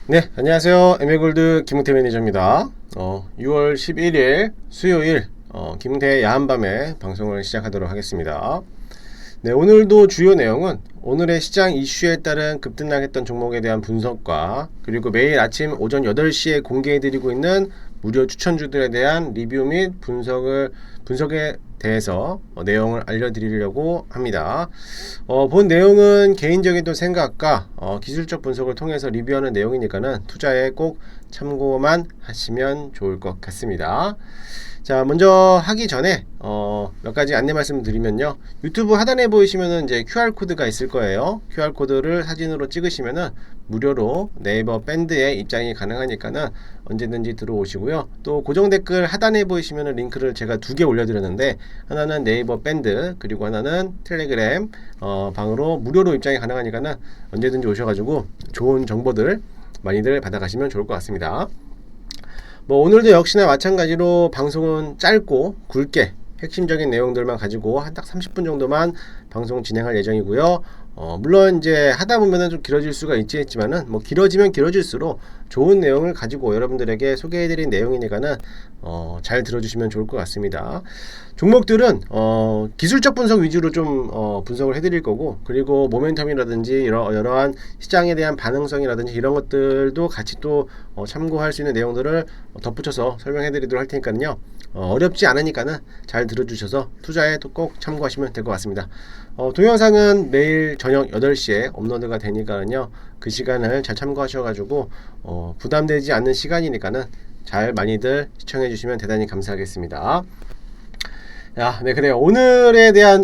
네, 안녕하세요. MA골드 김웅태 매니저입니다. 6월 11일 수요일 김웅태의 야한밤에 방송을 시작하도록 하겠습니다. 네, 오늘도 주요 내용은 오늘의 시장 이슈에 따른 급등락했던 종목에 대한 분석과 그리고 매일 아침 오전 8시에 공개해드리고 있는 무료 추천주들에 대한 리뷰 및 분석에 대해서 내용을 알려드리려고 합니다. 본 내용은 개인적인 또 생각과 기술적 분석을 통해서 리뷰하는 내용이니까는 투자에 꼭 참고만 하시면 좋을 것 같습니다. 자, 먼저 하기 전에 몇 가지 안내 말씀드리면요. 유튜브 하단에 보이시면은 이제 QR코드가 있을 거예요. QR코드를 사진으로 찍으시면은 무료로 네이버 밴드에 입장이 가능하니까는 언제든지 들어오시고요. 또 고정 댓글 하단에 보이시면은 링크를 제가 2개 올려드렸는데, 하나는 네이버 밴드, 그리고 하나는 텔레그램 방으로 무료로 입장이 가능하니까는 언제든지 오셔가지고 좋은 정보들 많이들 받아가시면 좋을 것 같습니다. 오늘도 역시나 마찬가지로 방송은 짧고 굵게 핵심적인 내용들만 가지고 한 딱 30분 정도만 방송 진행할 예정이고요. 물론 이제 하다 보면은 좀 길어질 수가 있지만은 길어지면 길어질수록 좋은 내용을 가지고 여러분들에게 소개해드린 내용이니까는 잘 들어주시면 좋을 것 같습니다. 종목들은 기술적 분석 위주로 좀 분석을 해드릴 거고, 그리고 모멘텀이라든지 여러한 시장에 대한 반응성이라든지 이런 것들도 같이 또 참고할 수 있는 내용들을 덧붙여서 설명해드리도록 할 테니까요. 어렵지 않으니까는 잘 들어주셔서 투자에 또 꼭 참고하시면 될 것 같습니다. 동영상은 매일 저녁 8시에 업로드가 되니까는요. 그 시간을 잘 참고하셔가지고 부담되지 않는 시간이니까는 잘 많이들 시청해 주시면 대단히 감사하겠습니다. 네, 그래요. 오늘에 대한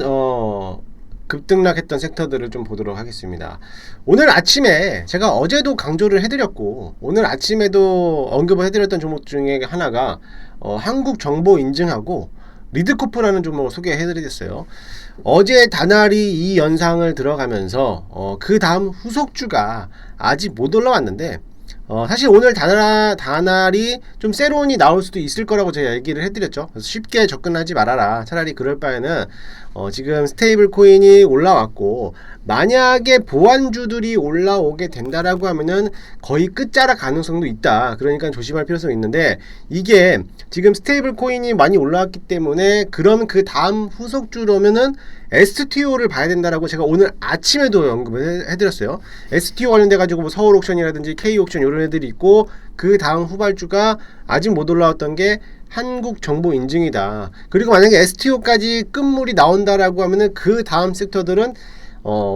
급등락했던 섹터들을 좀 보도록 하겠습니다. 오늘 아침에 제가 어제도 강조를 해드렸고 오늘 아침에도 언급을 해드렸던 종목 중에 하나가 한국정보인증하고 리드코프라는 종목을 소개해드렸어요. 어제 다날이 이 연상을 들어가면서 그 다음 후속주가 아직 못 올라왔는데, 사실 오늘 다날이 좀 세론이 나올 수도 있을 거라고 제가 얘기를 해드렸죠. 그래서 쉽게 접근하지 말아라. 차라리 그럴 바에는 지금 스테이블 코인이 올라왔고, 만약에 보완주들이 올라오게 된다라고 하면은 거의 끝자락 가능성도 있다. 그러니까 조심할 필요성이 있는데, 이게 지금 스테이블 코인이 많이 올라왔기 때문에 그럼 그 다음 후속주로면은 STO를 봐야 된다라고 제가 오늘 아침에도 언급을 해드렸어요. STO 관련돼 가지고 서울 옥션이라든지 K 옥션 이런 애들이 있고, 그 다음 후발주가 아직 못 올라왔던 게 한국 정보 인증이다. 그리고 만약에 STO까지 끝물이 나온다라고 하면은 그 다음 섹터들은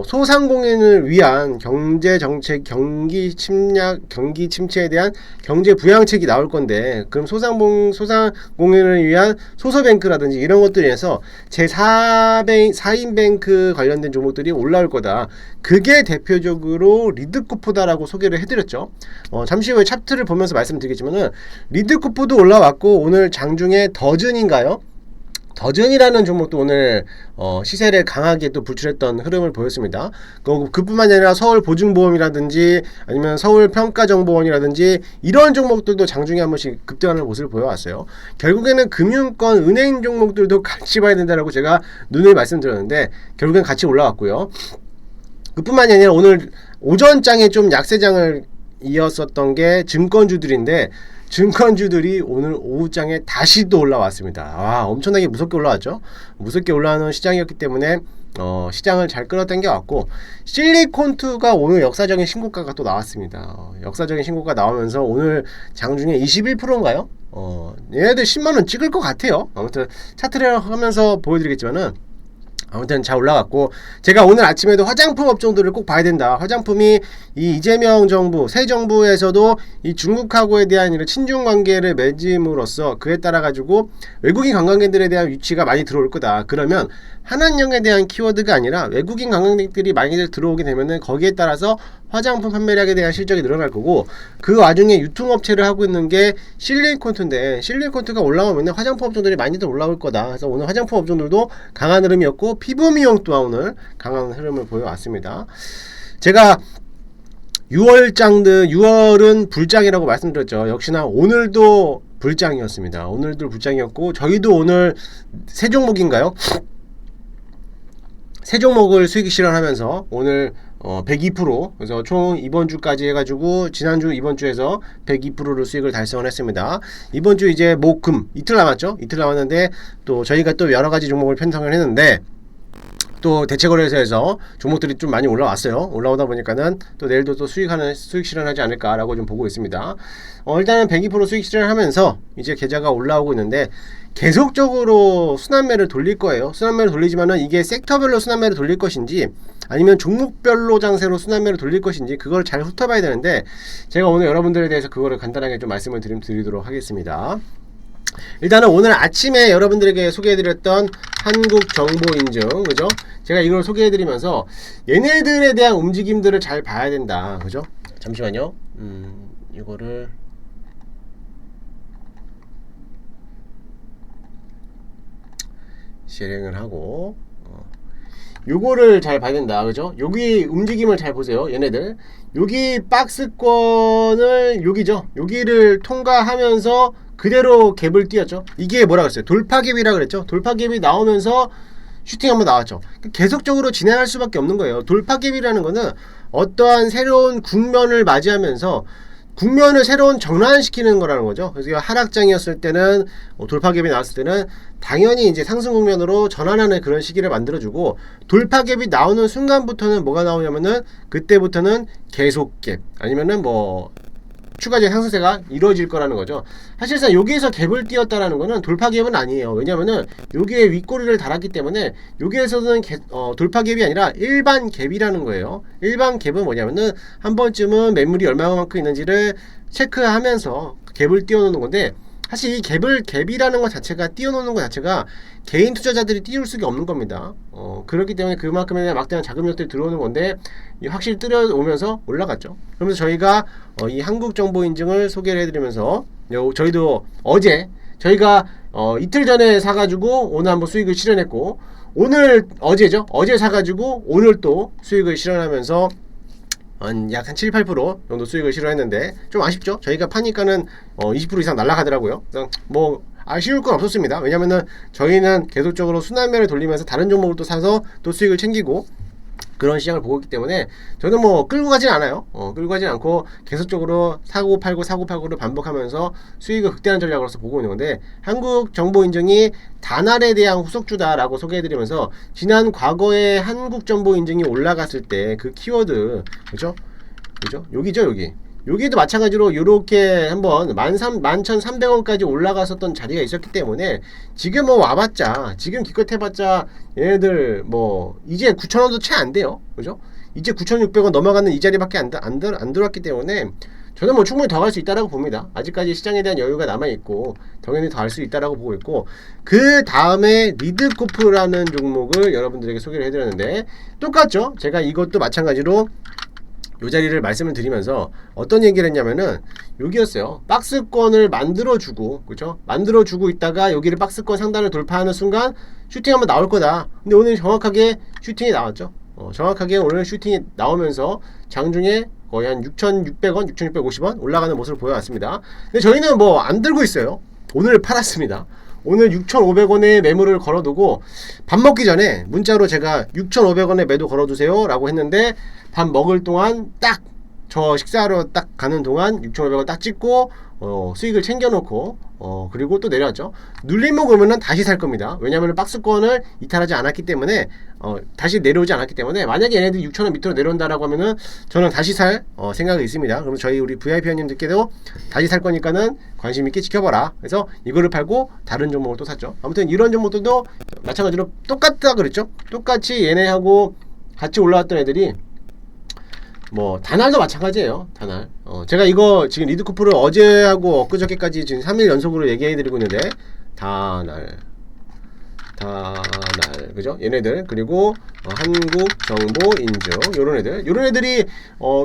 소상공인을 위한 경제 정책, 경기 침체에 대한 경제 부양책이 나올 건데, 그럼 소상공인을 위한 소서뱅크라든지 이런 것들에서 제4인 뱅크 관련된 종목들이 올라올 거다. 그게 대표적으로 리드코프다라고 소개를 해드렸죠. 잠시 후에 차트를 보면서 말씀드리겠지만은 리드코프도 올라왔고, 오늘 장중에 더즌인가요? 더즌이라는 종목도 오늘 시세를 강하게 또 불출했던 흐름을 보였습니다. 그뿐만이 아니라 서울보증보험이라든지 아니면 서울평가정보원이라든지 이런 종목들도 장중에 한 번씩 급등하는 모습을 보여왔어요. 결국에는 금융권, 은행 종목들도 같이 봐야 된다라고 제가 눈을 말씀드렸는데 결국엔 같이 올라왔고요. 그뿐만이 아니라 오늘 오전장에 좀 약세장을 이었었던 게 증권주들인데, 증권주들이 오늘 오후장에 다시 또 올라왔습니다. 엄청나게 무섭게 올라왔죠. 무섭게 올라오는 시장이었기 때문에 시장을 잘 끌어당겨 왔고, 실리콘2가 오늘 역사적인 신고가가 또 나왔습니다. 역사적인 신고가 나오면서 오늘 장중에 21%인가요? 얘네들 10만원 찍을 것 같아요. 아무튼 차트를 하면서 보여드리겠지만은 아무튼 잘 올라갔고, 제가 오늘 아침에도 화장품 업종들을 꼭 봐야 된다. 화장품이 이 이재명 정부, 새 정부에서도 이 중국하고에 대한 이런 친중 관계를 맺음으로써 그에 따라 가지고 외국인 관광객들에 대한 위치가 많이 들어올 거다. 그러면 한한령에 대한 키워드가 아니라 외국인 관광객들이 많이들 들어오게 되면은 거기에 따라서 화장품 판매량에 대한 실적이 늘어날 거고, 그 와중에 유통업체를 하고 있는 게 실리콘트인데, 실리콘트가 올라오면 화장품 업종들이 많이들 올라올 거다. 그래서 오늘 화장품 업종들도 강한 흐름이었고, 피부 미용 또한 오늘 강한 흐름을 보여왔습니다. 제가 6월은 불장이라고 말씀드렸죠. 역시나 오늘도 불장이었습니다. 오늘도 불장이었고, 저희도 오늘 세 종목인가요? 세 종목을 수익 실현하면서 오늘 102%, 그래서 총 이번 주까지 해가지고 지난주 이번 주에서 102%를 수익을 달성을 했습니다. 이번 주 이제 목, 금 이틀 남았죠. 이틀 남았는데 또 저희가 또 여러 가지 종목을 편성을 했는데 또 대체거래소에서 종목들이 좀 많이 올라왔어요. 올라오다 보니까는 또 내일도 또 수익 실현하지 않을까라고 좀 보고 있습니다. 일단은 102% 수익 실현하면서 이제 계좌가 올라오고 있는데 계속적으로 순환매를 돌릴 거예요. 순환매를 돌리지만은 이게 섹터별로 순환매를 돌릴 것인지 아니면 종목별로 장세로 순환매를 돌릴 것인지 그걸 잘 훑어봐야 되는데 제가 오늘 여러분들에 대해서 그거를 간단하게 좀 말씀을 드리도록 하겠습니다. 일단은 오늘 아침에 여러분들에게 소개해드렸던 한국정보인증, 그죠? 제가 이걸 소개해드리면서 얘네들에 대한 움직임들을 잘 봐야 된다, 그죠? 잠시만요. 이거를 실행을 하고 요거를 잘 봐야 된다, 그죠? 여기 움직임을 잘 보세요. 얘네들 여기 박스권을 여기죠, 여기를 통과하면서 그대로 갭을 띄었죠. 이게 뭐라 그랬어요? 돌파갭이라 그랬죠. 돌파갭이 나오면서 슈팅 한번 나왔죠. 계속적으로 진행할 수밖에 없는 거예요. 돌파갭이라는 거는 어떠한 새로운 국면을 맞이하면서 국면을 새로운 전환시키는 거라는 거죠. 그래서 하락장이었을 때는 돌파갭이 나왔을 때는 당연히 이제 상승 국면으로 전환하는 그런 시기를 만들어주고, 돌파갭이 나오는 순간부터는 뭐가 나오냐면은 그때부터는 계속갭 아니면은 뭐 추가적인 상승세가 이루어질 거라는 거죠. 사실상 여기에서 갭을 띄었다라는 거는 돌파갭은 아니에요. 왜냐면은 여기에 윗꼬리를 달았기 때문에 여기에서는 돌파갭이 아니라 일반 갭이라는 거예요. 일반 갭은 뭐냐면은 한 번쯤은 매물이 얼마만큼 있는지를 체크하면서 갭을 띄워놓는 건데, 사실 이 갭이라는 것 자체가, 띄워놓는 것 자체가 개인 투자자들이 띄울 수가 없는 겁니다. 그렇기 때문에 그만큼의 막대한 자금력들이 들어오는 건데 확실히 들어오면서 올라갔죠. 그러면서 저희가 이 한국정보인증을 소개를 해드리면서 저희도 어제 저희가 이틀 전에 사가지고 오늘 한번 수익을 실현했고, 오늘 어제죠, 어제 사가지고 오늘 또 수익을 실현하면서 약 한 7, 8% 정도 수익을 실현했는데 좀 아쉽죠. 저희가 파니까는 20% 이상 날아가더라고요. 뭐 아쉬울 건 없었습니다. 왜냐면은 저희는 계속적으로 순환매를 돌리면서 다른 종목을 또 사서 또 수익을 챙기고 그런 시장을 보고 있기 때문에 저는 뭐 끌고 가진 않아요. 끌고 가진 않고 계속적으로 사고 팔고 사고 팔고를 반복하면서 수익을 극대화하는 전략으로서 보고 있는 건데, 한국정보인증이 다날에 대한 후속주다라고 소개해드리면서 지난 과거에 한국정보인증이 올라갔을 때 그 키워드, 그죠? 여기죠, 여기도 마찬가지로 요렇게 한번 11,300원까지 올라갔었던 자리가 있었기 때문에 지금 뭐 와봤자, 지금 기껏 해봤자 얘네들 뭐 이제 9,000원도 채 안 돼요, 그죠? 이제 9,600원 넘어가는 이 자리밖에 안 들어왔기 때문에 저는 뭐 충분히 더 갈 수 있다라고 봅니다. 아직까지 시장에 대한 여유가 남아있고 당연히 더 갈 수 있다라고 보고 있고, 그 다음에 리드코프라는 종목을 여러분들에게 소개를 해드렸는데 똑같죠? 제가 이것도 마찬가지로 요 자리를 말씀을 드리면서 어떤 얘기를 했냐면은 여기였어요. 박스권을 만들어주고, 그쵸? 만들어주고 있다가 여기를 박스권 상단을 돌파하는 순간 슈팅 한번 나올 거다. 근데 오늘 정확하게 슈팅이 나왔죠. 정확하게 오늘 슈팅이 나오면서 장중에 거의 한 6,600원, 6,650원 올라가는 모습을 보여왔습니다. 근데 저희는 뭐 안 들고 있어요. 오늘 팔았습니다. 오늘 6,500원에 매물을 걸어두고 밥 먹기 전에 문자로 제가 6,500원에 매도 걸어두세요 라고 했는데, 밥 먹을 동안 딱 저 식사하러 딱 가는 동안 6,500원 딱 찍고 수익을 챙겨놓고 그리고 또 내려왔죠. 눌림목 오면은 다시 살 겁니다. 왜냐하면 박스권을 이탈하지 않았기 때문에 다시 내려오지 않았기 때문에, 만약에 얘네들이 6,000원 밑으로 내려온다라고 하면은 저는 다시 살 생각이 있습니다. 그럼 저희 우리 VIP 회원님들께도 다시 살 거니까는 관심 있게 지켜봐라. 그래서 이거를 팔고 다른 종목을 또 샀죠. 아무튼 이런 종목들도 마찬가지로 똑같다 그랬죠. 똑같이 얘네하고 같이 올라왔던 애들이 뭐 다날도 마찬가지예요. 다날. 제가 이거 지금 리드코프를 어제하고 엊그저께까지 지금 3일 연속으로 얘기해드리고 있는데, 다날, 그죠? 얘네들, 그리고 한국정보인증, 요런 애들이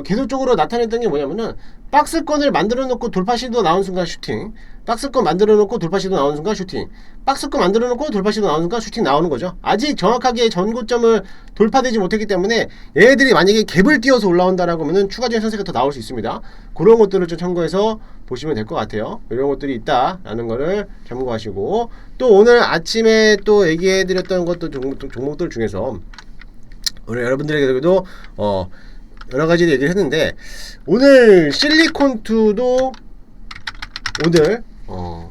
계속적으로 나타냈던 게 뭐냐면은 박스권을 만들어 놓고 돌파 시도 나온 순간 슈팅, 박스권 만들어 놓고 돌파 시도 나오는 순간 슈팅, 박스권 만들어 놓고 돌파 시도 나오는 순간 슈팅 나오는 거죠. 아직 정확하게 전고점을 돌파되지 못했기 때문에 얘네들이 만약에 갭을 띄워서 올라온다라고 하면은 추가적인 상승세가 더 나올 수 있습니다. 그런 것들을 좀 참고해서 보시면 될 것 같아요. 이런 것들이 있다라는 거를 참고하시고, 또 오늘 아침에 또 얘기해드렸던 것도 종목들 중에서 오늘 여러분들에게도 여러가지 얘기를 했는데, 오늘 실리콘2도 오늘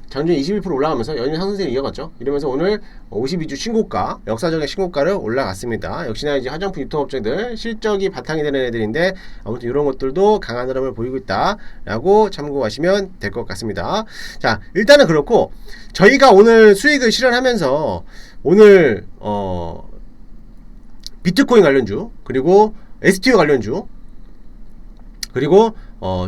장중 21% 올라가면서 연일 상승세를 이어갔죠. 이러면서 오늘 52주 신고가, 역사적인 신고가를 올라갔습니다. 역시나 이제 화장품 유통업체들 실적이 바탕이 되는 애들인데, 아무튼 이런 것들도 강한 흐름을 보이고 있다라고 참고하시면 될 것 같습니다. 자, 일단은 그렇고, 저희가 오늘 수익을 실현하면서 오늘 비트코인 관련주, 그리고 STO 관련주, 그리고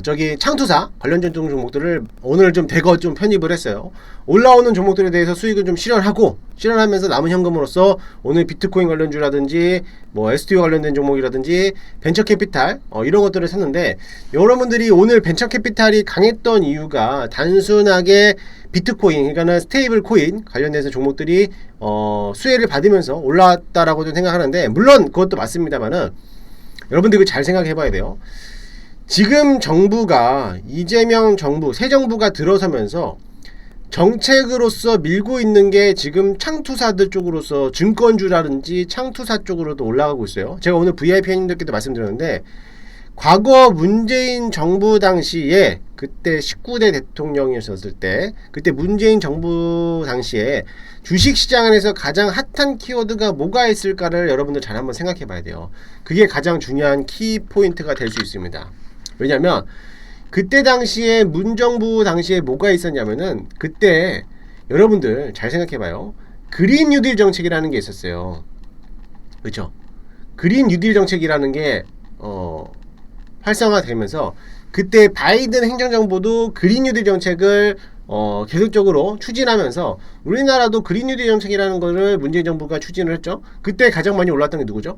저기 창투사 관련된 종목들을 오늘 좀 대거 좀 편입을 했어요. 올라오는 종목들에 대해서 수익을 좀 실현하면서 남은 현금으로서 오늘 비트코인 관련주라든지 뭐 STO 관련된 종목이라든지 벤처캐피탈 이런 것들을 샀는데, 여러분들이 오늘 벤처캐피탈이 강했던 이유가 단순하게 비트코인, 그러니까는 스테이블 코인 관련돼서 종목들이 수혜를 받으면서 올라왔다라고 좀 생각하는데, 물론 그것도 맞습니다만은 여러분들 이거 잘 생각해 봐야 돼요. 지금 정부가, 이재명 정부, 새 정부가 들어서면서 정책으로서 밀고 있는 게 지금 창투사들 쪽으로서 증권주라든지 창투사 쪽으로도 올라가고 있어요. 제가 오늘 VIP 회원님들께도 말씀드렸는데, 과거 문재인 정부 당시에, 그때 19대 대통령이었을 때, 그때 문재인 정부 당시에 주식시장 안에서 가장 핫한 키워드가 뭐가 있을까를 여러분들 잘 한번 생각해 봐야 돼요. 그게 가장 중요한 키포인트가 될 수 있습니다. 왜냐면 그때 당시에 문정부 당시에 뭐가 있었냐면은, 그때 여러분들 잘 생각해봐요. 그린 뉴딜 정책이라는 게 있었어요. 그렇죠? 그린 뉴딜 정책이라는 게 활성화되면서, 그때 바이든 행정정부도 그린 뉴딜 정책을 계속적으로 추진하면서, 우리나라도 그린 뉴딜 정책이라는 거를 문재인 정부가 추진을 했죠. 그때 가장 많이 올랐던 게 누구죠?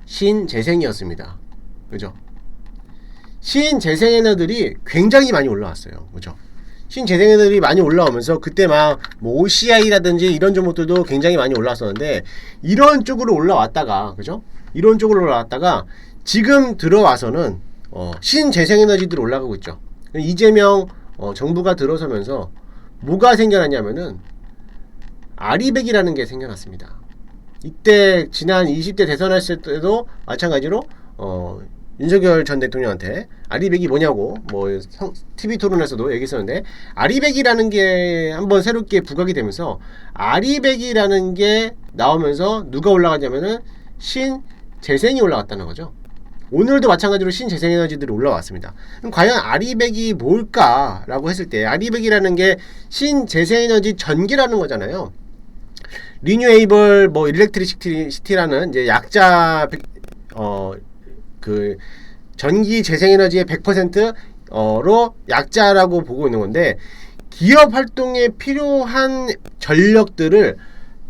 신재생이었습니다. 그죠? 신재생에너들이 굉장히 많이 올라왔어요. 그죠? 신재생에너들이 많이 올라오면서 그때 막 뭐 OCI라든지 이런 종목들도 굉장히 많이 올라왔었는데, 이런 쪽으로 올라왔다가, 그죠? 이런 쪽으로 올라왔다가 지금 들어와서는 신재생에너지들 올라가고 있죠. 이재명 정부가 들어서면서 뭐가 생겨났냐면은 아리백이라는 게 생겨났습니다. 이때 지난 20대 대선 했을 때도 마찬가지로 윤석열 전 대통령한테 아리백이 뭐냐고 뭐 TV 토론에서도 얘기했었는데, 아리백이라는 게 한번 새롭게 부각이 되면서 아리백이라는 게 나오면서 누가 올라갔냐면은 신재생이 올라갔다는 거죠. 오늘도 마찬가지로 신재생에너지들이 올라왔습니다. 그럼 과연 아리백이 뭘까라고 했을 때, 아리백이라는 게 신재생에너지 전기라는 거잖아요. 리뉴에이블 뭐 일렉트리시티라는 이제 약자 그 전기 재생에너지의 100%로 약자라고 보고 있는 건데, 기업 활동에 필요한 전력들을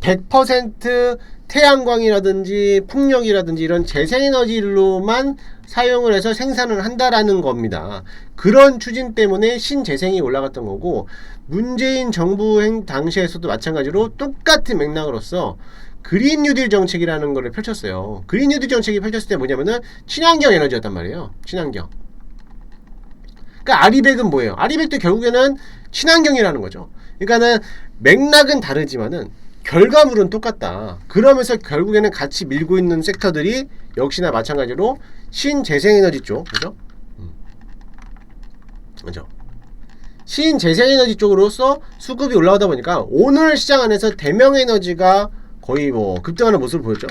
100% 태양광이라든지 풍력이라든지 이런 재생에너지로만 사용을 해서 생산을 한다라는 겁니다. 그런 추진 때문에 신재생이 올라갔던 거고, 문재인 정부 당시에서도 마찬가지로 똑같은 맥락으로서 그린 뉴딜 정책이라는 거를 펼쳤어요. 그린 뉴딜 정책이 펼쳤을 때 뭐냐면은 친환경 에너지였단 말이에요. 친환경. 그러니까 아리백은 뭐예요? 아리백도 결국에는 친환경이라는 거죠. 그러니까는 맥락은 다르지만은 결과물은 똑같다. 그러면서 결국에는 같이 밀고 있는 섹터들이 역시나 마찬가지로 신재생에너지 쪽, 그죠? 그죠? 신재생에너지 쪽으로서 수급이 올라오다 보니까 오늘 시장 안에서 대명에너지가 거의 뭐 급등하는 모습을 보였죠.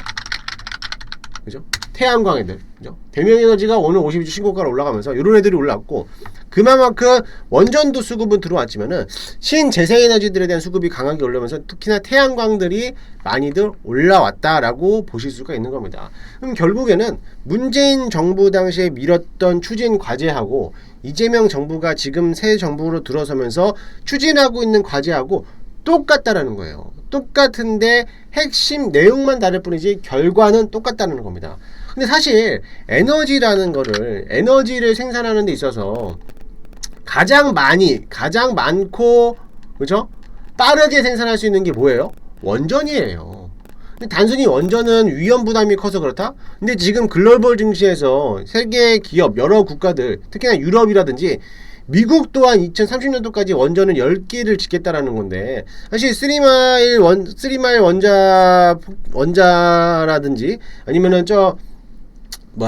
그죠? 태양광 애들, 그죠? 대명에너지가 오늘 52주 신고가로 올라가면서 이런 애들이 올라왔고, 그만큼 원전도 수급은 들어왔지만은 신재생에너지들에 대한 수급이 강하게 올라오면서 특히나 태양광들이 많이들 올라왔다라고 보실 수가 있는 겁니다. 그럼 결국에는 문재인 정부 당시에 밀었던 추진 과제하고 이재명 정부가 지금 새 정부로 들어서면서 추진하고 있는 과제하고 똑같다라는 거예요. 똑같은데 핵심 내용만 다를 뿐이지 결과는 똑같다는 겁니다. 근데 사실 에너지라는 거를, 에너지를 생산하는 데 있어서 가장 많고, 그죠? 빠르게 생산할 수 있는 게 뭐예요? 원전이에요. 근데 단순히 원전은 위험 부담이 커서 그렇다? 근데 지금 글로벌 증시에서 세계 기업, 여러 국가들, 특히나 유럽이라든지 미국 또한 2030년도까지 원전을 10개를 짓겠다라는 건데, 사실 3마일 원자라든지 아니면은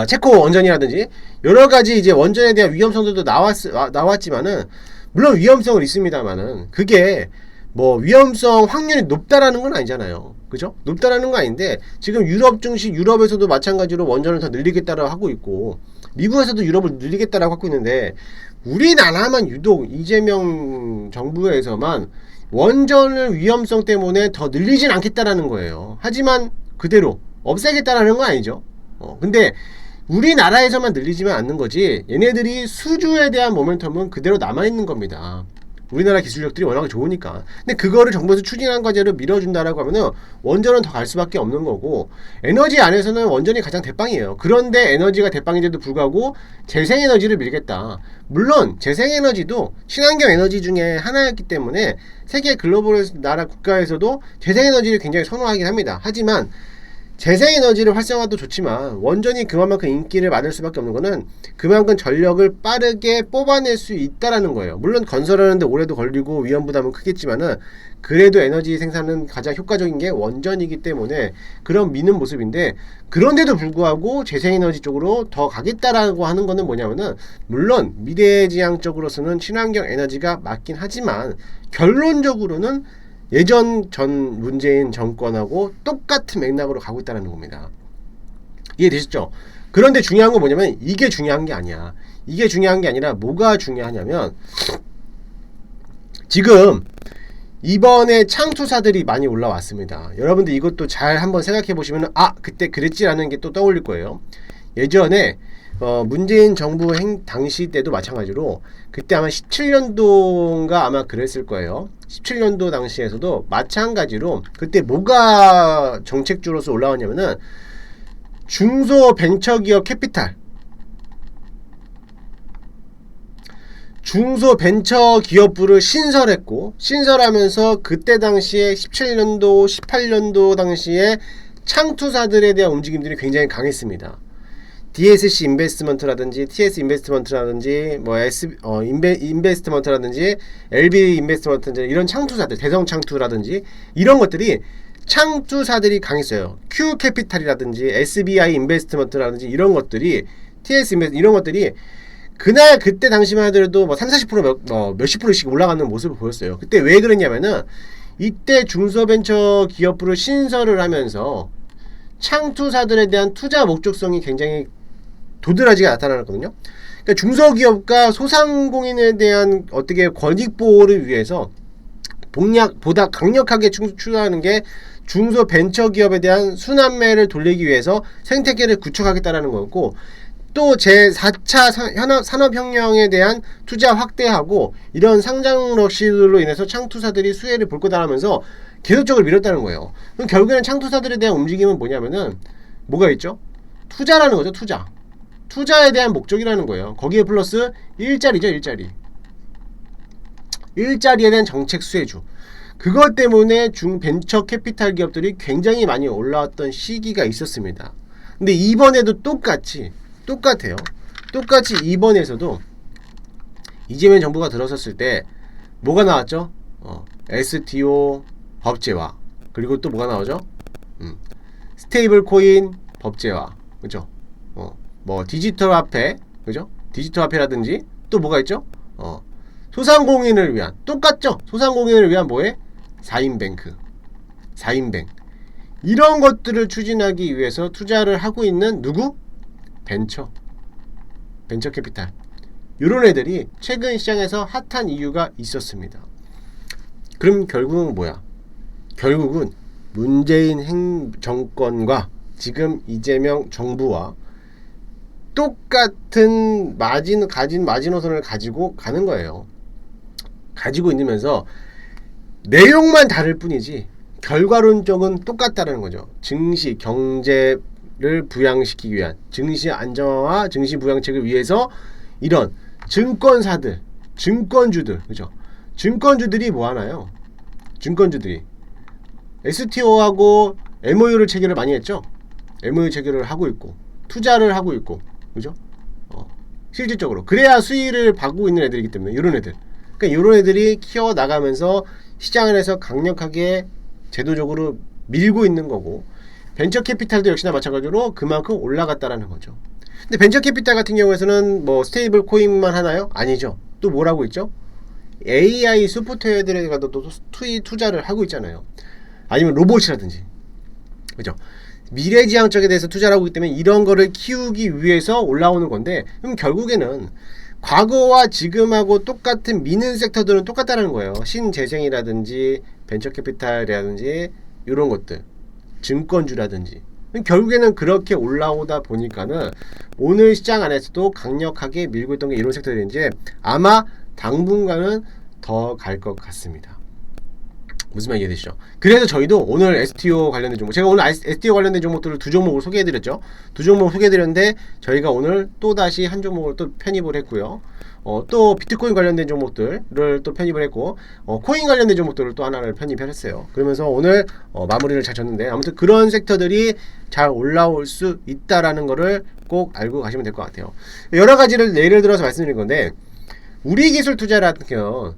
체코 원전이라든지 여러 가지 이제 원전에 대한 위험성들도 나왔지만은 물론 위험성은 있습니다만은 그게 뭐 위험성 확률이 높다라는 건 아니잖아요. 그죠? 높다라는 건 아닌데 지금 유럽에서도 마찬가지로 원전을 더 늘리겠다라고 하고 있고 미국에서도 유럽을 늘리겠다라고 하고 있는데 우리나라만 유독 이재명 정부에서만 원전을 위험성 때문에 더 늘리진 않겠다라는 거예요. 하지만 그대로 없애겠다라는 건 아니죠. 근데 우리나라에서만 늘리지만 않는 거지 얘네들이 수주에 대한 모멘텀은 그대로 남아있는 겁니다. 우리나라 기술력들이 워낙 좋으니까. 근데 그거를 정부에서 추진한 과제로 밀어준다라고 하면은 원전은 더 갈 수밖에 없는 거고 에너지 안에서는 원전이 가장 대빵이에요. 그런데 에너지가 대빵인데도 불구하고 재생에너지를 밀겠다. 물론 재생에너지도 친환경 에너지 중에 하나였기 때문에 세계 글로벌 나라 국가에서도 재생에너지를 굉장히 선호하긴 합니다. 하지만 재생에너지를 활성화도 좋지만 원전이 그만큼 인기를 받을 수밖에 없는 거는 그만큼 전력을 빠르게 뽑아낼 수 있다라는 거예요. 물론 건설하는데 오래도 걸리고 위험 부담은 크겠지만은 그래도 에너지 생산은 가장 효과적인 게 원전이기 때문에 그런 미는 모습인데 그런데도 불구하고 재생에너지 쪽으로 더 가겠다라고 하는 거는 뭐냐면은 물론 미래지향적으로서는 친환경 에너지가 맞긴 하지만 결론적으로는 예전 전 문재인 정권하고 똑같은 맥락으로 가고 있다는 겁니다. 이해되셨죠? 그런데 중요한 건 뭐냐면 이게 중요한 게 아니야. 이게 중요한 게 아니라 뭐가 중요하냐면 지금 이번에 창투사들이 많이 올라왔습니다. 여러분들 이것도 잘 한번 생각해 보시면 그때 그랬지라는 게 또 떠올릴 거예요. 예전에 문재인 정부 당시 때도 마찬가지로 그때 아마 17년도인가 아마 그랬을 거예요. 17년도 당시에서도 마찬가지로 그때 뭐가 정책주로서 올라왔냐면은 중소벤처기업 캐피탈 중소벤처기업부를 신설하면서 그때 당시에 17년도 18년도 당시에 창투사들에 대한 움직임들이 굉장히 강했습니다. DSC 인베스트먼트라든지 TS 인베스트먼트라든지 인베스트먼트라든지 LB 인베스트먼트라든지 이런 창투사들 대성 창투라든지 이런 것들이 창투사들이 강했어요. Q 캐피탈이라든지 SBI 인베스트먼트라든지 이런 것들이 TS 인베스트 이런 것들이 그때 당시만 하더라도 30-40% 몇십 프로씩 올라가는 모습을 보였어요. 그때 왜 그랬냐면은 이때 중소벤처 기업부를 신설을 하면서 창투사들에 대한 투자 목적성이 굉장히 도드라지게 나타나거든요. 그러니까 중소기업과 소상공인에 대한 어떻게 권익 보호를 위해서 보다 강력하게 추구하는 게 중소벤처기업에 대한 순환매를 돌리기 위해서 생태계를 구축하겠다라는 거였고 또 제4차 산업혁명에 대한 투자 확대하고 이런 상장 러시로 인해서 창투사들이 수혜를 볼 거다라면서 계속적으로 밀었다는 거예요. 그럼 결국에는 창투사들에 대한 움직임은 뭐냐면은 뭐가 있죠? 투자라는 거죠. 투자에 대한 목적이라는 거예요. 거기에 플러스 일자리죠. 일자리에 대한 정책 수혜주. 그것 때문에 중벤처 캐피탈 기업들이 굉장히 많이 올라왔던 시기가 있었습니다. 근데 이번에도 똑같아요. 똑같이 이번에서도 이재명 정부가 들어섰을 때 뭐가 나왔죠? STO 법제화. 그리고 또 뭐가 나오죠? 스테이블 코인 법제화. 그죠? 디지털 화폐. 그죠? 디지털 화폐라든지 또 뭐가 있죠? 소상공인을 위한 똑같죠? 소상공인을 위한 뭐에? 4인뱅크. 이런 것들을 추진하기 위해서 투자를 하고 있는 누구? 벤처 캐피탈. 이런 애들이 최근 시장에서 핫한 이유가 있었습니다. 그럼 결국은 뭐야? 결국은 문재인 정권과 지금 이재명 정부와 똑같은 가진 마지노선을 가지고 가는 거예요. 가지고 있으면서 내용만 다를 뿐이지 결과론적은 똑같다는 거죠. 증시 경제를 부양시키기 위한 증시 안정화와 증시 부양책을 위해서 이런 증권사들, 증권주들, 그죠? 증권주들이 뭐 하나요? 증권주들이 STO하고 MOU를 체결을 많이 했죠. MOU 체결을 하고 있고 투자를 하고 있고, 그죠? 실질적으로 그래야 수익을 받고 있는 애들이기 때문에 이런 애들. 그러니까 이런 애들이 키워 나가면서 시장을 해서 강력하게 제도적으로 밀고 있는 거고 벤처 캐피탈도 역시나 마찬가지로 그만큼 올라갔다라는 거죠. 근데 벤처 캐피탈 같은 경우에서는 뭐 스테이블 코인만 하나요? 아니죠. 또 뭐라고 있죠? AI 소프트웨어들에도 또 투자를 하고 있잖아요. 아니면 로봇이라든지, 그죠? 미래지향 쪽에 대해서 투자를 하고 있기 때문에 이런 거를 키우기 위해서 올라오는 건데, 그럼 결국에는 과거와 지금하고 똑같은 미는 섹터들은 똑같다는 거예요. 신재생이라든지 벤처캐피탈이라든지 이런 것들, 증권주라든지. 결국에는 그렇게 올라오다 보니까는 오늘 시장 안에서도 강력하게 밀고 있던 게 이런 섹터들인지 아마 당분간은 더 갈 것 같습니다. 무슨 말 이해되시죠? 그래서 저희도 오늘 STO 관련된 종목, 제가 오늘 STO 관련된 종목들을 두 종목을 소개해드렸죠. 두 종목을 소개해드렸는데 저희가 오늘 또다시 한 종목을 또 편입을 했고요. 또 비트코인 관련된 종목들을 또 편입을 했고, 코인 관련된 종목들을 또 하나를 편입을 했어요. 그러면서 오늘 마무리를 잘 졌는데, 아무튼 그런 섹터들이 잘 올라올 수 있다라는 거를 꼭 알고 가시면 될 것 같아요. 여러 가지를 예를 들어서 말씀드린 건데, 우리 기술 투자라는 경우,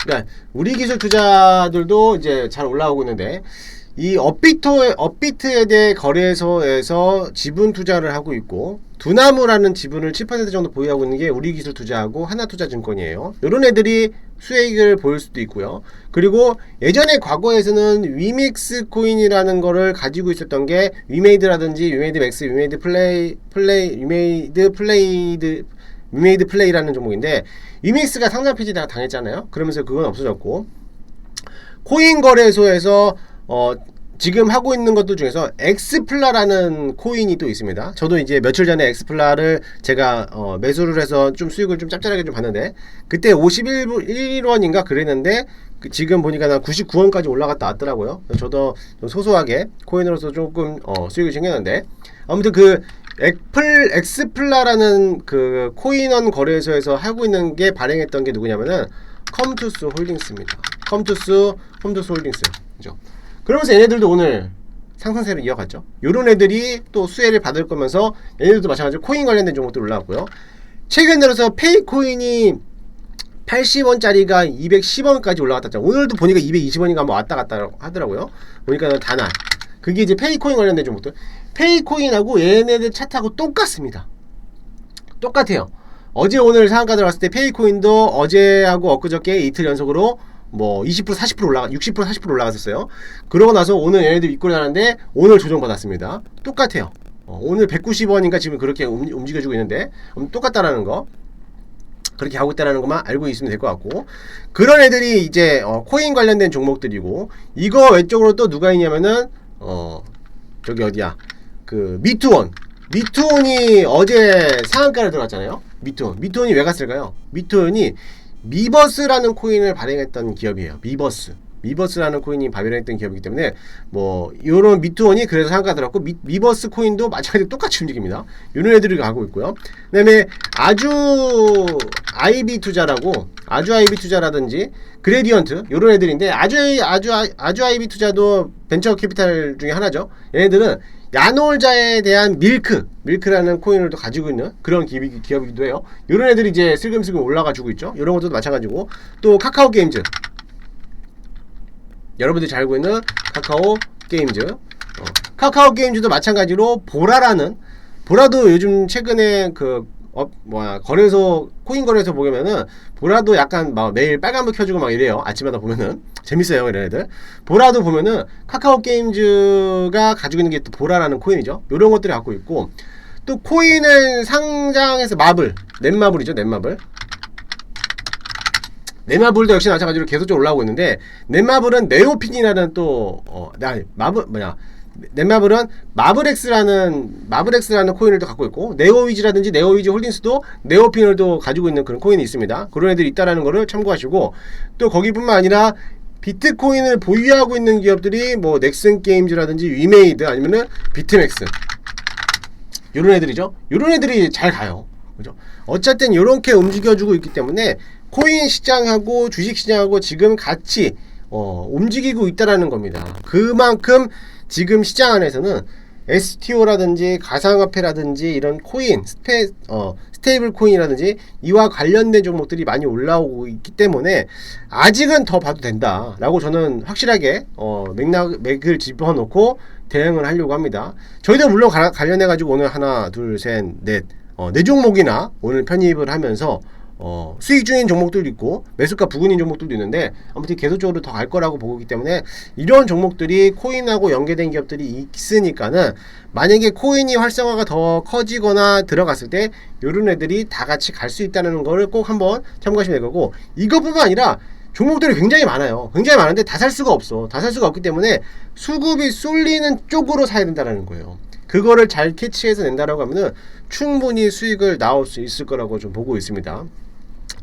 그러니까 우리 기술 투자들도 이제 잘 올라오고 있는데, 이 업비트에 대해 거래소에서 지분 투자를 하고 있고, 두나무라는 지분을 7% 정도 보유하고 있는 게 우리 기술 투자하고 하나투자증권이에요. 이런 애들이 수익을 보일 수도 있고요. 그리고 예전에 과거에서는 위믹스 코인이라는 거를 가지고 있었던 게 위메이드라든지 위메이드 맥스, 위메이드 플레이라는 종목인데, 위믹스가 상장 폐지가 당했잖아요. 그러면서 그건 없어졌고, 코인 거래소에서 지금 하고 있는 것들 중에서 엑스플라라는 코인이 또 있습니다. 저도 이제 며칠 전에 엑스플라를 제가 매수를 해서 좀 수익을 좀 짭짤하게 좀 봤는데, 그때 51원인가 그랬는데 지금 보니까 나 99원까지 올라갔다 왔더라고요. 저도 좀 소소하게 코인으로서 조금 수익을 챙겼는데, 아무튼 그 엑스플라라는 그 코인원 거래소에서 하고 있는 게 발행했던 게 누구냐면은 컴투스 홀딩스입니다. 컴투스 홀딩스, 그죠? 그러면서 얘네들도 오늘 상승세를 이어갔죠. 요런 애들이 또 수혜를 받을 거면서 얘네들도 마찬가지로 코인 관련된 종목들 올라왔고요. 최근 들어서 페이코인이 80원짜리가 210원까지 올라갔다. 오늘도 보니까 220원인가 뭐 왔다 갔다 하더라고요. 보니까 다날. 그게 이제 페이코인 관련된 종목들. 페이코인하고 얘네들 차트하고 똑같습니다. 똑같아요. 어제 오늘 상한가 들어갔을 때 페이코인도 어제하고 엊그저께 이틀 연속으로 뭐 20% 40% 60% 40% 올라갔었어요. 그러고 나서 오늘 얘네들 입고 나는데 오늘 조정받았습니다. 똑같아요. 오늘 190원인가 지금 그렇게 움직여주고 있는데 똑같다라는 거, 그렇게 하고 있다는 것만 알고 있으면 될 것 같고, 그런 애들이 이제 코인 관련된 종목들이고, 이거 왼쪽으로 또 누가 있냐면은 저기 어디야, 그 미투온이 어제 상한가를 들어갔잖아요. 미투온이 왜 갔을까요? 미투온이 미버스라는 코인을 발행했던 기업이에요. 미버스라는 코인이 발행했던 기업이기 때문에 뭐 요런 미투원이 그래서 상한가 들었고, 미버스 코인도 마찬가지로 똑같이 움직입니다. 요런 애들이 가고 있고요. 그 다음에 아주 아이비 투자라든지 그레디언트, 요런 애들인데, 아주 아이비 투자도 벤처 캐피탈 중에 하나죠. 얘네들은 야놀자에 대한 밀크라는 코인을 또 가지고 있는 그런 기업이기도 해요. 이런 애들이 이제 슬금슬금 올라가 주고 있죠. 이런 것도 마찬가지고, 또 카카오 게임즈, 여러분들이 잘 알고 있는 카카오 게임즈도 마찬가지로 보라도 요즘 최근에 코인 거래소 보면은 보라도 약간 막 매일 빨간불 켜주고 막 이래요. 아침마다 보면은 재밌어요, 이런 애들. 보라도 보면은 카카오 게임즈가 가지고 있는 게 또 보라라는 코인이죠. 요런 것들을 갖고 있고, 또 코인을 상장해서 넷마블이죠. 넷마블도 역시 마찬가지로 계속적으로 올라오고 있는데, 넷마블은 네오핀이라는 또 넷마블은 마블엑스라는 코인을 또 갖고 있고, 네오위즈라든지 네오위즈 홀딩스도 네오핀을 또 가지고 있는 그런 코인이 있습니다. 그런 애들이 있다라는 거를 참고하시고, 또 거기뿐만 아니라 비트코인을 보유하고 있는 기업들이 뭐 넥슨 게임즈라든지 위메이드, 아니면은 비트맥스, 요런 애들이죠. 요런 애들이 잘 가요. 그죠? 어쨌든 요렇게 움직여주고 있기 때문에 코인 시장하고 주식 시장하고 지금 같이 움직이고 있다라는 겁니다. 그만큼 지금 시장 안에서는 STO라든지 가상화폐라든지 이런 코인, 스테이블 코인이라든지 이와 관련된 종목들이 많이 올라오고 있기 때문에 아직은 더 봐도 된다라고 저는 확실하게 맥을 짚어놓고 대응을 하려고 합니다. 저희도 물론 관련해 가지고 오늘 하나, 둘, 셋, 넷, 네 종목이나 오늘 편입을 하면서 수익 중인 종목들도 있고 매수가 부근인 종목들도 있는데 아무튼 계속적으로 더 갈 거라고 보고 있기 때문에 이런 종목들이 코인하고 연계된 기업들이 있으니까는 만약에 코인이 활성화가 더 커지거나 들어갔을 때 이런 애들이 다 같이 갈 수 있다는 거를 꼭 한번 참고하시면 될 거고, 이것뿐만 아니라 종목들이 굉장히 많아요. 굉장히 많은데 다 살 수가 없어. 다 살 수가 없기 때문에 수급이 쏠리는 쪽으로 사야 된다는 거예요. 그거를 잘 캐치해서 낸다라고 하면은 충분히 수익을 나올 수 있을 거라고 좀 보고 있습니다.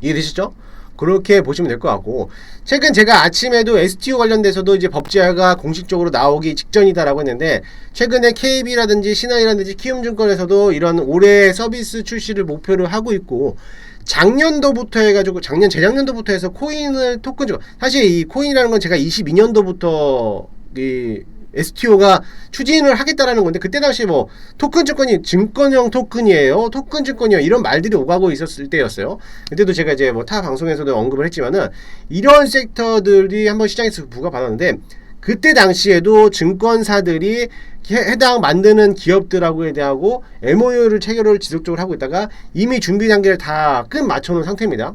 이해되시죠? 그렇게 보시면 될 것 같고, 최근 제가 아침에도 STO 관련돼서도 이제 법제화가 공식적으로 나오기 직전이다라고 했는데, 최근에 KB라든지 신한이라든지 키움증권에서도 이런 올해 서비스 출시를 목표로 하고 있고, 작년도부터 해가지고 재작년도부터 해서 코인을 토큰적, 사실 이 코인이라는 건 제가 22년도부터 이 STO가 추진을 하겠다라는 건데, 그때 당시 뭐 토큰 증권이 증권형 토큰이에요, 토큰 증권이요, 이런 말들이 오가고 있었을 때였어요. 그때도 제가 이제 뭐 타 방송에서도 언급을 했지만은 이런 섹터들이 한번 시장에서 부과받았는데, 그때 당시에도 증권사들이 해당 만드는 기업들하고에 대하고 MOU를 체결을 지속적으로 하고 있다가 이미 준비 단계를 다 끝 맞춰놓은 상태입니다.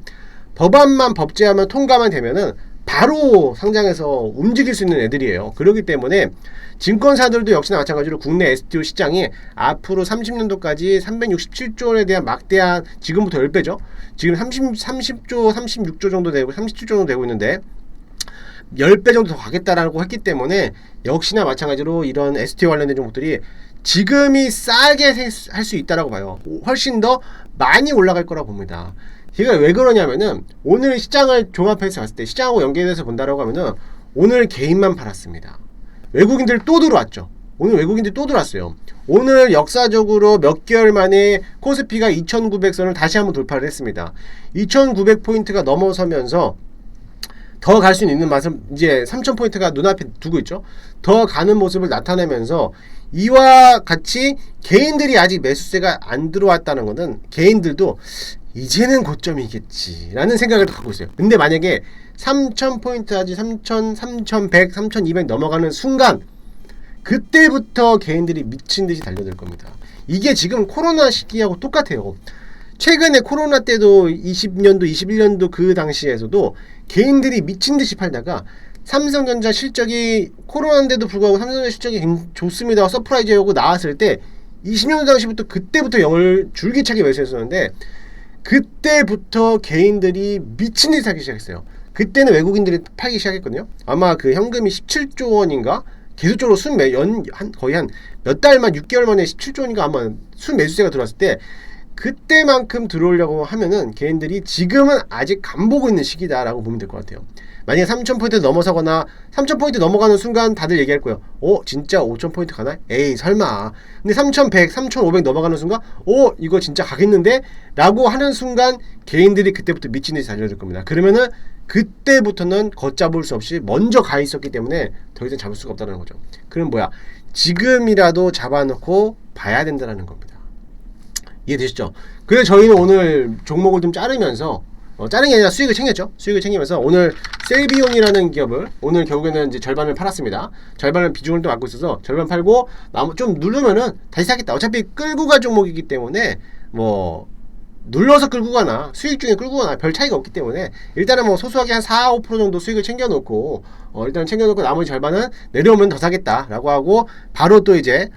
법안만 법제하면 통과만 되면은 바로 상장해서 움직일 수 있는 애들이에요. 그렇기 때문에 증권사들도 역시나 마찬가지로 국내 STO 시장이 앞으로 30년도까지 367조 원에 대한 막대한, 지금부터 10배죠. 지금 30조, 36조 정도 되고 37조 정도 되고 있는데 10배 정도 더 가겠다라고 했기 때문에 역시나 마찬가지로 이런 STO 관련된 종목들이 지금이 싸게 할 수 있다라고 봐요. 훨씬 더 많이 올라갈 거라고 봅니다. 제가 왜 그러냐면은 오늘 시장을 종합해서 봤을 때, 시장하고 연계해서 본다라고 하면은 오늘 개인만 팔았습니다. 외국인들 또 들어왔죠. 오늘 외국인들 또 들어왔어요. 오늘 역사적으로 몇 개월 만에 코스피가 2900선을 다시 한번 돌파를 했습니다. 2900포인트가 넘어서면서 더 갈 수 있는 맛을 이제 3000포인트가 눈앞에 두고 있죠. 더 가는 모습을 나타내면서 이와 같이 개인들이 아직 매수세가 안 들어왔다는 것은 개인들도 이제는 고점이겠지 라는 생각을 갖고 있어요. 근데 만약에 3000포인트 하지 3000, 3100, 3200 넘어가는 순간, 그때부터 개인들이 미친듯이 달려들 겁니다. 이게 지금 코로나 시기하고 똑같아요. 최근에 코로나 때도 20년도 21년도 그 당시에서도 개인들이 미친듯이 팔다가 삼성전자 실적이 코로나인데도 불구하고 삼성전자 실적이 좋습니다, 서프라이즈 하고 나왔을 때 20년도 당시부터 그때부터 영을 줄기차게 매수했었는데, 그때부터 개인들이 미친듯이 사기 시작했어요. 그때는 외국인들이 팔기 시작했거든요. 아마 그 현금이 17조 원인가 계속적으로 거의 한 몇 달만, 6개월 만에 17조 원인가 아마 순매수세가 들어왔을 때, 그때만큼 들어오려고 하면은 개인들이 지금은 아직 간보고 있는 시기다라고 보면 될 것 같아요. 만약에 3000포인트 넘어서거나 3000포인트 넘어가는 순간 다들 얘기할 거예요. 진짜 5000포인트 가나? 에이 설마. 근데 3100, 3500 넘어가는 순간 이거 진짜 가겠는데? 라고 하는 순간 개인들이 그때부터 미친듯이 달려들 겁니다. 그러면은 그때부터는 걷잡을 수 없이 먼저 가 있었기 때문에 더 이상 잡을 수가 없다는 거죠. 그럼 뭐야? 지금이라도 잡아놓고 봐야 된다는 겁니다. 이해되시죠? 그래서 저희는 오늘 종목을 좀 자르면서, 자른 게 아니라 수익을 챙겼죠. 수익을 챙기면서 오늘 셀비온이라는 기업을 오늘 결국에는 이제 절반을 팔았습니다. 절반을 비중을 또 갖고 있어서 절반 팔고 좀 누르면은 다시 사겠다. 어차피 끌고 갈 종목이기 때문에 뭐 눌러서 끌고 가나 수익 중에 끌고 가나 별 차이가 없기 때문에 일단은 뭐 소소하게 한 4, 5% 정도 수익을 챙겨놓고 일단 챙겨놓고 나머지 절반은 내려오면 더 사겠다라고 하고, 바로 또 이제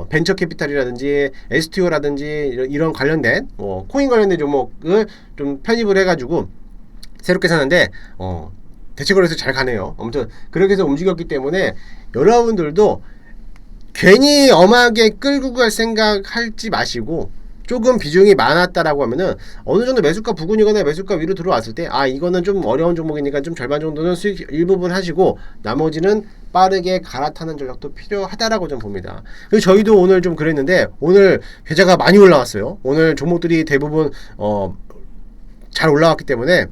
벤처 캐피탈이라든지 STO라든지 이런 관련된 코인 관련된 종목을 좀 편입을 해가지고 새롭게 사는데 대체거래에서 잘 가네요. 아무튼 그렇게 해서 움직였기 때문에 여러분들도 괜히 엄하게 끌고 갈 생각하지 마시고, 조금 비중이 많았다라고 하면은 어느 정도 매수가 부근이거나 매수가 위로 들어왔을 때 이거는 좀 어려운 종목이니까 좀 절반 정도는 수익 일부분 하시고 나머지는 빠르게 갈아타는 전략도 필요하다라고 좀 봅니다. 그리고 저희도 오늘 좀 그랬는데 오늘 계좌가 많이 올라왔어요. 오늘 종목들이 대부분 잘 올라왔기 때문에,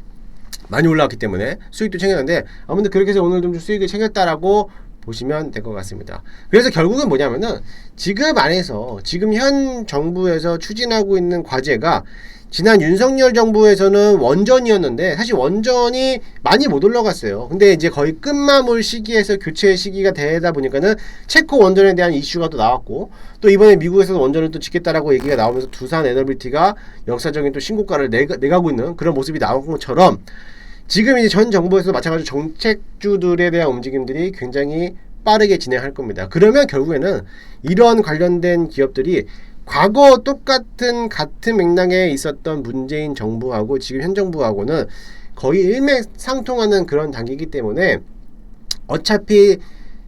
많이 올라왔기 때문에 수익도 챙겼는데, 아무튼 그렇게 해서 오늘 좀 수익을 챙겼다라고 보시면 될 것 같습니다. 그래서 결국은 뭐냐면은 지금 안에서 지금 현 정부에서 추진하고 있는 과제가 지난 윤석열 정부에서는 원전이었는데 사실 원전이 많이 못 올라갔어요. 근데 이제 거의 끝마물 시기에서 교체 시기가 되다 보니까는 체코 원전에 대한 이슈가 또 나왔고, 또 이번에 미국에서도 원전을 또 짓겠다라고 얘기가 나오면서 두산 에너비티가 역사적인 또 신고가를 내가고 있는 그런 모습이 나온 것처럼, 지금 이제 전 정부에서도 마찬가지로 정책주들에 대한 움직임들이 굉장히 빠르게 진행할 겁니다. 그러면 결국에는 이런 관련된 기업들이 과거 같은 맥락에 있었던 문재인 정부하고 지금 현 정부하고는 거의 일맥상통하는 그런 단계이기 때문에 어차피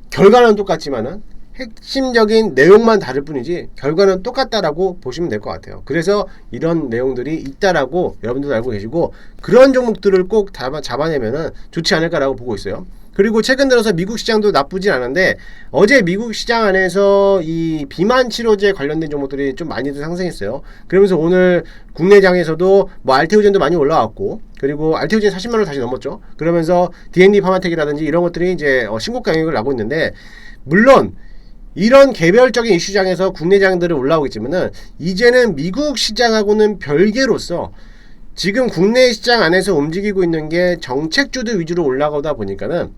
결과는 똑같지만은 핵심적인 내용만 다를 뿐이지 결과는 똑같다라고 보시면 될 것 같아요. 그래서 이런 내용들이 있다라고 여러분들도 알고 계시고, 그런 종목들을 꼭 잡아내면은 좋지 않을까라고 보고 있어요. 그리고 최근 들어서 미국 시장도 나쁘진 않은데, 어제 미국 시장 안에서 이 비만 치료제 관련된 종목들이 좀 많이들 상승했어요. 그러면서 오늘 국내장에서도 뭐 알테오젠도 많이 올라왔고, 그리고 알테오젠 40만원 다시 넘었죠. 그러면서 D&D 파마텍이라든지 이런 것들이 이제 신고가 영역을 나고 있는데, 물론 이런 개별적인 이슈장에서 국내장들은 올라오겠지만은 이제는 미국 시장하고는 별개로서 지금 국내 시장 안에서 움직이고 있는 게 정책주들 위주로 올라가다 보니까는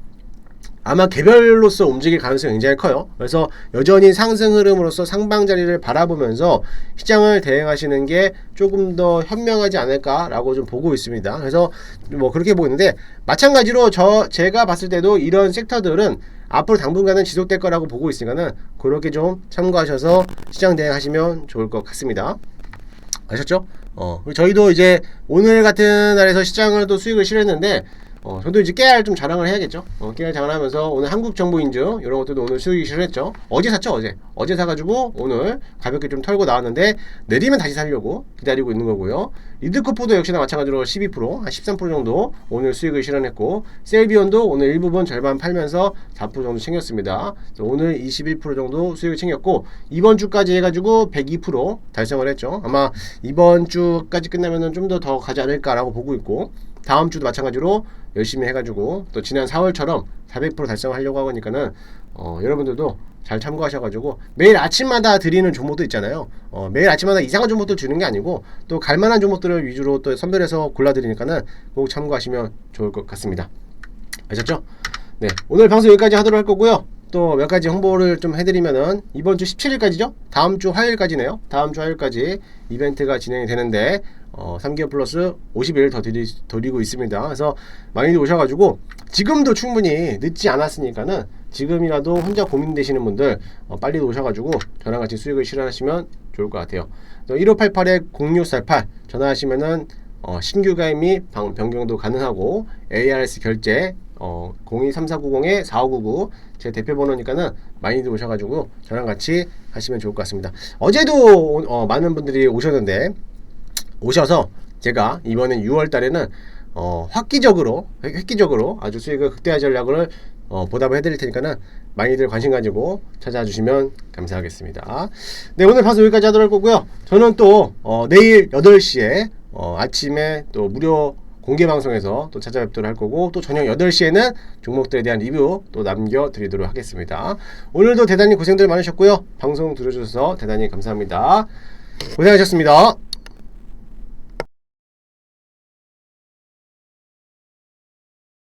아마 개별로서 움직일 가능성이 굉장히 커요. 그래서 여전히 상승 흐름으로서 상방 자리를 바라보면서 시장을 대응하시는 게 조금 더 현명하지 않을까라고 좀 보고 있습니다. 그래서 뭐 그렇게 보이는데, 마찬가지로 제가 봤을 때도 이런 섹터들은 앞으로 당분간은 지속될 거라고 보고 있으니까는 그렇게 좀 참고하셔서 시장 대응하시면 좋을 것 같습니다. 아셨죠? 저희도 이제 오늘 같은 날에서 시장을 또 수익을 실었는데, 저도 이제 깨알 좀 자랑을 해야겠죠. 깨알 자랑하면서 오늘 한국정보인증 이런 것들도 오늘 수익이 실했죠. 어제 샀죠. 어제 사가지고 오늘 가볍게 좀 털고 나왔는데, 내리면 다시 살려고 기다리고 있는 거고요. 리드코프도 역시나 마찬가지로 12%, 한 13% 정도 오늘 수익을 실현했고, 셀비온도 오늘 일부분 절반 팔면서 4% 정도 챙겼습니다. 오늘 21% 정도 수익을 챙겼고, 이번 주까지 해가지고 102% 달성을 했죠. 아마 이번 주까지 끝나면은 좀 더 가지 않을까라고 보고 있고, 다음 주도 마찬가지로 열심히 해가지고 또 지난 4월처럼 400% 달성하려고 하니까는 여러분들도 잘 참고하셔가지고, 매일 아침마다 드리는 종목도 있잖아요. 매일 아침마다 이상한 종목들 주는 게 아니고 또 갈만한 종목들을 위주로 또 선별해서 골라드리니까는 꼭 참고하시면 좋을 것 같습니다. 아셨죠? 네, 오늘 방송 여기까지 하도록 할 거고요. 또 몇 가지 홍보를 좀 해드리면은, 이번 주 17일까지죠? 다음 주 화요일까지네요. 다음 주 화요일까지 이벤트가 진행이 되는데 3개월 플러스 50일 더 드리고 있습니다. 그래서 많이들 오셔가지고 지금도 충분히 늦지 않았으니까는 지금이라도 혼자 고민되시는 분들 빨리 오셔가지고 저랑 같이 수익을 실현하시면 좋을 것 같아요. 1588-0648 전화하시면은 신규 가입 및 변경도 가능하고, ARS 결제 023490-4599 제 대표번호니까는 많이들 오셔가지고 저랑 같이 하시면 좋을 것 같습니다. 어제도 많은 분들이 오셔서 제가 이번엔 6월달에는 획기적으로 아주 수익을 극대화 전략을 보답을 해드릴 테니까는 많이들 관심 가지고 찾아주시면 감사하겠습니다. 네, 오늘 방송 여기까지 하도록 할 거고요. 저는 또 내일 8시에 아침에 또 무료 공개 방송에서 또 찾아뵙도록 할 거고, 또 저녁 8시에는 종목들에 대한 리뷰 또 남겨드리도록 하겠습니다. 오늘도 대단히 고생들 많으셨고요. 방송 들어주셔서 대단히 감사합니다. 고생하셨습니다.